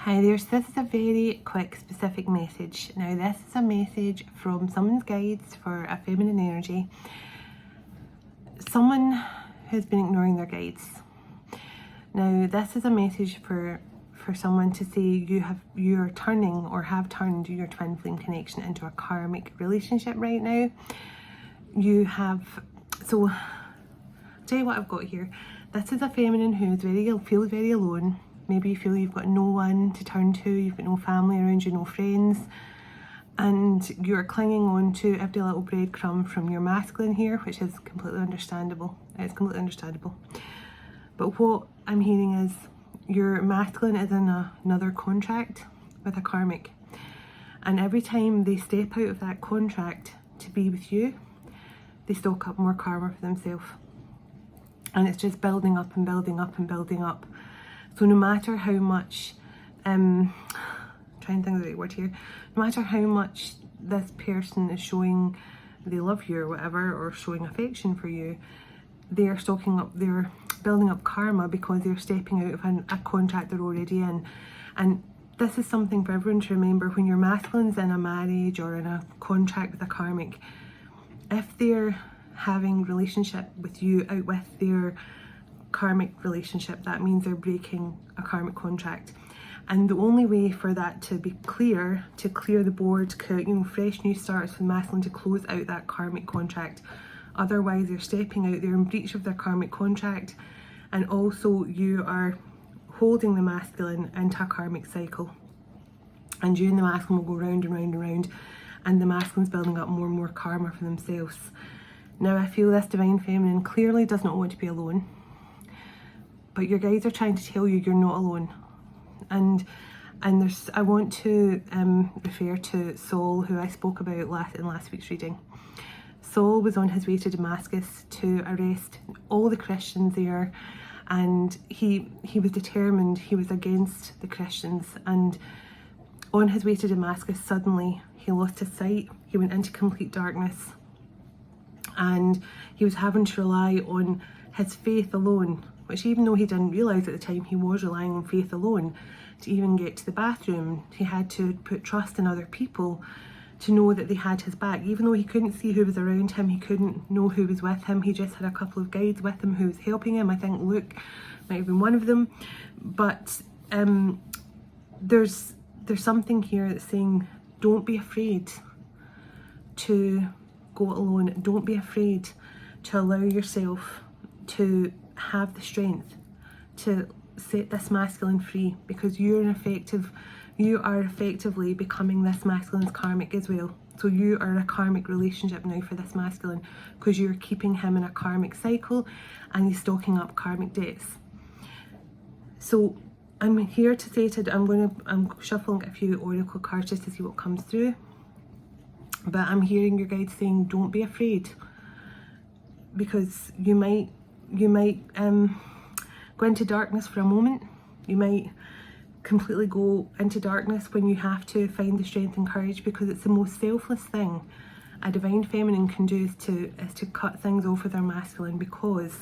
Hi there, so this is a very quick specific message. Now this is a message from someone's guides for a feminine energy. Someone who's been ignoring their guides. Now this is a message for someone to say you're turning or have turned your twin flame connection into a karmic relationship right now. You have, so I'll tell you what I've got here. This is a feminine who feels very alone. Maybe you feel you've got no one to turn to, you've got no family around you, no friends, and you're clinging on to every little breadcrumb from your masculine here, which is completely understandable. It's completely understandable. But what I'm hearing is your masculine is in another contract with a karmic, and every time they step out of that contract to be with you, they stock up more karma for themselves, and it's just building up and building up and building up. So no matter how much, trying to think of the right word here, no matter how much this person is showing they love you or whatever, or showing affection for you, they're building up karma because they're stepping out of a contract they're already in. And this is something for everyone to remember. When your masculine's in a marriage or in a contract with a karmic, if they're having relationship with you out with their karmic relationship, that means they're breaking a karmic contract. And the only way for that to be clear, to clear the board, fresh new starts with masculine, to close out that karmic contract. Otherwise they're stepping out, they're in breach of their karmic contract, and also you are holding the masculine into a karmic cycle, and you and the masculine will go round and round and round, and the masculine's building up more and more karma for themselves. Now I feel this divine feminine clearly does not want to be alone, but your guides are trying to tell you you're not alone. And I want to refer to Saul, who I spoke about in last week's reading. Saul was on his way to Damascus to arrest all the Christians there, and he was determined. He was against the Christians, and on his way to Damascus, suddenly he lost his sight. He went into complete darkness, and he was having to rely on his faith alone, which, even though he didn't realise at the time, he was relying on faith alone to even get to the bathroom. He had to put trust in other people to know that they had his back. Even though he couldn't see who was around him, he couldn't know who was with him, he just had a couple of guides with him who was helping him. I think Luke might have been one of them. But there's something here that's saying, don't be afraid to go alone. Don't be afraid to allow yourself to have the strength to set this masculine free, because you are effectively becoming this masculine's karmic as well. So you are a karmic relationship now for this masculine, because you're keeping him in a karmic cycle and he's stocking up karmic debts. So I'm here to say I'm shuffling a few oracle cards just to see what comes through, but I'm hearing your guides saying don't be afraid, because you might go into darkness for a moment. You might completely go into darkness when you have to find the strength and courage, because it's the most selfless thing a divine feminine can do is to cut things off with their masculine, because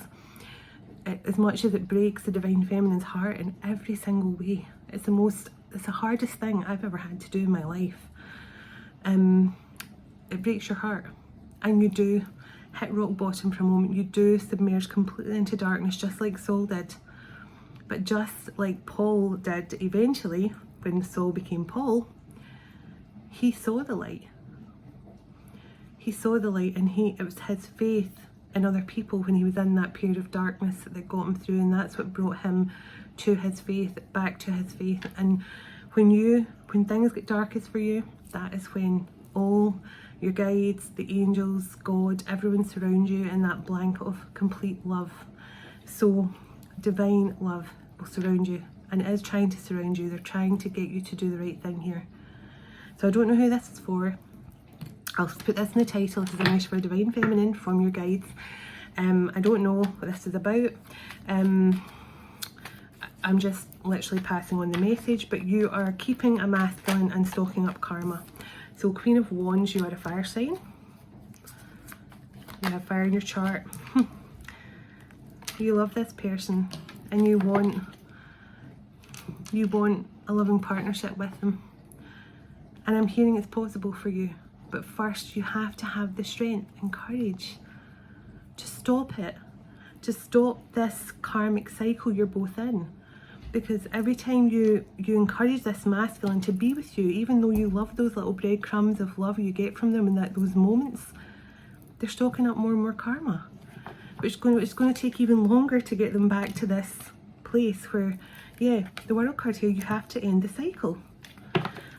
as much as it breaks the divine feminine's heart in every single way, it's the hardest thing I've ever had to do in my life. It breaks your heart, and you do hit rock bottom for a moment. You do submerge completely into darkness, just like Saul did. But just like Paul did eventually, when Saul became Paul, he saw the light. He saw the light, and it was his faith in other people when he was in that period of darkness that got him through, and that's what brought him to his faith, back to his faith. And when things get darkest for you, that is when all your guides, the angels, God, everyone surrounds you in that blanket of complete love. So divine love will surround you, and it is trying to surround you. They're trying to get you to do the right thing here. So I don't know who this is for. I'll put this in the title. This is a wish for divine feminine from your guides. I don't know what this is about. I'm just literally passing on the message, but you are keeping a masculine and stocking up karma. So Queen of Wands, you are a fire sign. You have fire in your chart. You love this person, and you want You want a loving partnership with them. And I'm hearing it's possible for you. But first you have to have the strength and courage to stop it. To stop this karmic cycle you're both in. Because every time you encourage this masculine to be with you, even though you love those little breadcrumbs of love you get from them in those moments, they're stocking up more and more karma. But it's going to take even longer to get them back to this place where, yeah, the World card here, you have to end the cycle.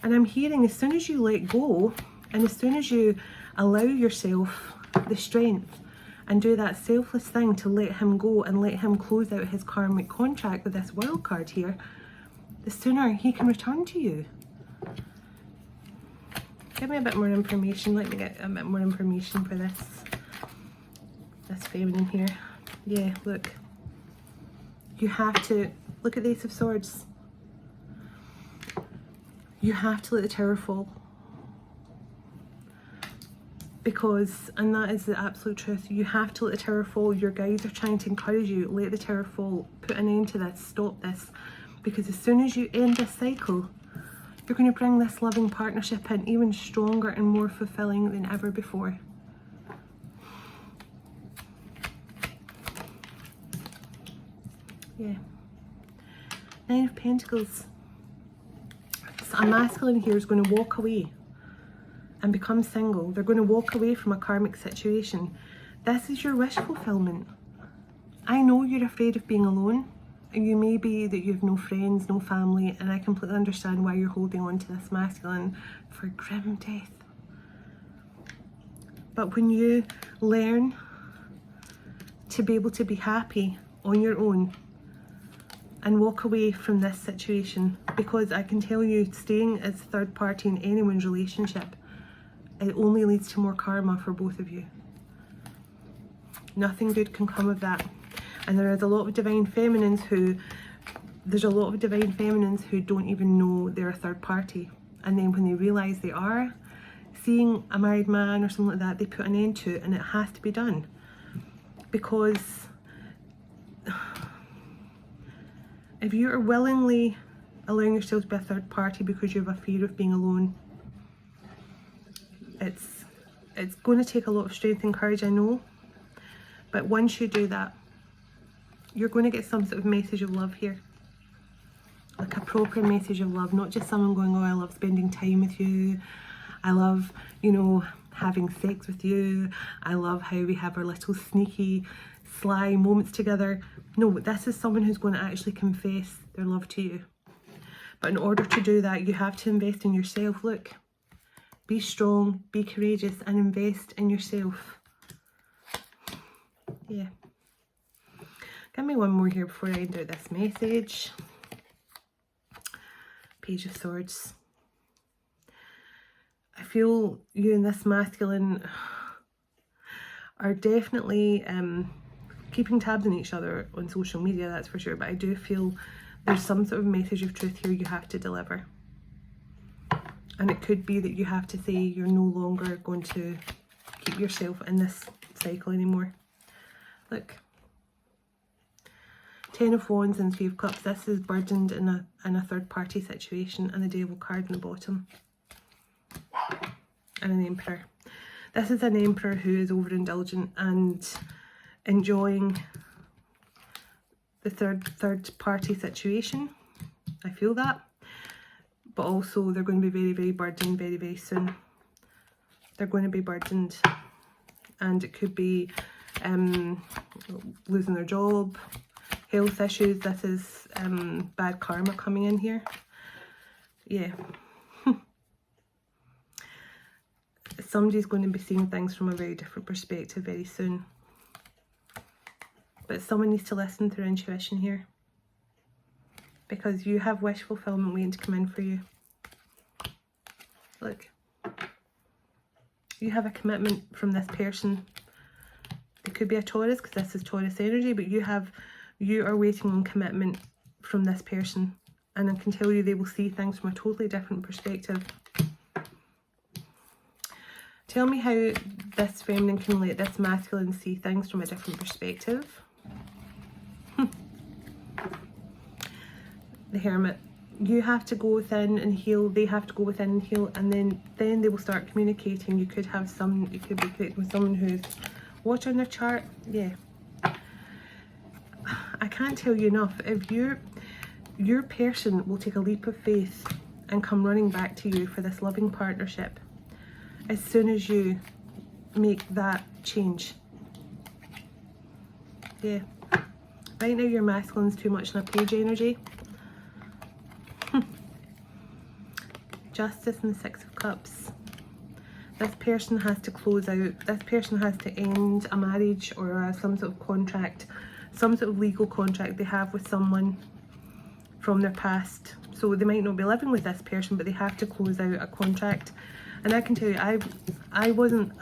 And I'm hearing as soon as you let go, and as soon as you allow yourself the strength and do that selfless thing to let him go and let him close out his karmic contract with this World card here, the sooner he can return to you. Give me a bit more information. Let me get a bit more information for this feminine here. Yeah, look. You have to, look at the Ace of Swords. You have to let the tower fall. Because, and that is the absolute truth, you have to let the tower fall. Your guides are trying to encourage you, let the tower fall, put an end to this, stop this. Because as soon as you end this cycle, you're going to bring this loving partnership in even stronger and more fulfilling than ever before. Yeah. Nine of Pentacles. So a masculine here is going to walk away and become single. They're going to walk away from a karmic situation. This is your wish fulfillment. I know you're afraid of being alone. And you may be that you have no friends, no family, and I completely understand why you're holding on to this masculine for grim death. But when you learn to be able to be happy on your own and walk away from this situation, because I can tell you staying as third party in anyone's relationship, it only leads to more karma for both of you. Nothing good can come of that. And there is a lot of divine feminines who, don't even know they're a third party. And then when they realise they are seeing a married man or something like that, they put an end to it, and it has to be done. Because if you are willingly allowing yourself to be a third party because you have a fear of being alone, it's going to take a lot of strength and courage, I know. But once you do that, you're going to get some sort of message of love here. Like a proper message of love, not just someone going, oh, I love spending time with you. I love, you know, having sex with you. I love how we have our little sneaky, sly moments together. No, this is someone who's going to actually confess their love to you. But in order to do that, you have to invest in yourself. Look, be strong, be courageous, and invest in yourself. Yeah. Give me one more here before I end out this message. Page of Swords. I feel you and this masculine are definitely keeping tabs on each other on social media, that's for sure. But I do feel there's some sort of message of truth here you have to deliver. And it could be that you have to say you're no longer going to keep yourself in this cycle anymore. Look. Ten of Wands and Three of Cups. This is burdened in a third party situation, and the Devil card in the bottom. And an Emperor. This is an Emperor who is overindulgent and enjoying the third party situation. I feel that. But also they're going to be very, very burdened very, very soon. They're going to be burdened. And it could be losing their job, health issues. This is bad karma coming in here. Yeah. Somebody's going to be seeing things from a very different perspective very soon. But someone needs to listen to their intuition here. Because you have wish fulfillment waiting to come in for you. Look. You have a commitment from this person. It could be a Taurus, because this is Taurus energy, but you are waiting on commitment from this person. And I can tell you they will see things from a totally different perspective. Tell me how this feminine can let this masculine see things from a different perspective. The Hermit. you have to go within and heal, they have to go within and heal, and then they will start communicating. You could have some, you could be connected with someone who's watching their chart. Yeah, I can't tell you enough. If your person will take a leap of faith and come running back to you for this loving partnership as soon as you make that change. Yeah, right now your masculine's too much in a page energy. Justice and the Six of Cups. This person has to close out, this person has to end a marriage or some sort of contract, some sort of legal contract they have with someone from their past. So they might not be living with this person, but they have to close out a contract. And I can tell you, I wasn't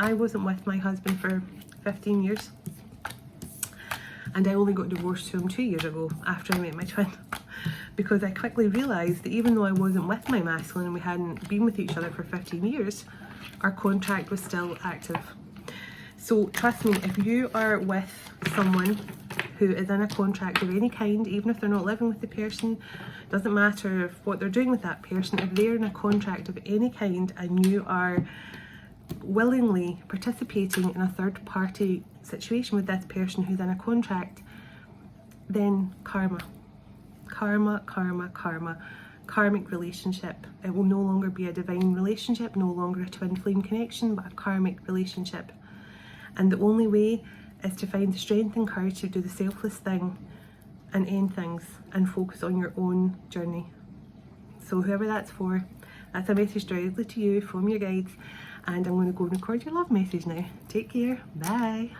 with my husband for 15 years. And I only got divorced to him 2 years ago after I met my twin. Because I quickly realised that even though I wasn't with my masculine and we hadn't been with each other for 15 years, our contract was still active. So trust me, if you are with someone who is in a contract of any kind, even if they're not living with the person, doesn't matter if what they're doing with that person, if they're in a contract of any kind and you are willingly participating in a third party situation with this person who's in a contract, then karma. Karma, karma, karma. Karmic relationship. It will no longer be a divine relationship, no longer a twin flame connection, but a karmic relationship. And the only way is to find the strength and courage to do the selfless thing and end things and focus on your own journey. So whoever that's for, that's a message directly to you from your guides. And I'm going to go and record your love message now. Take care. Bye.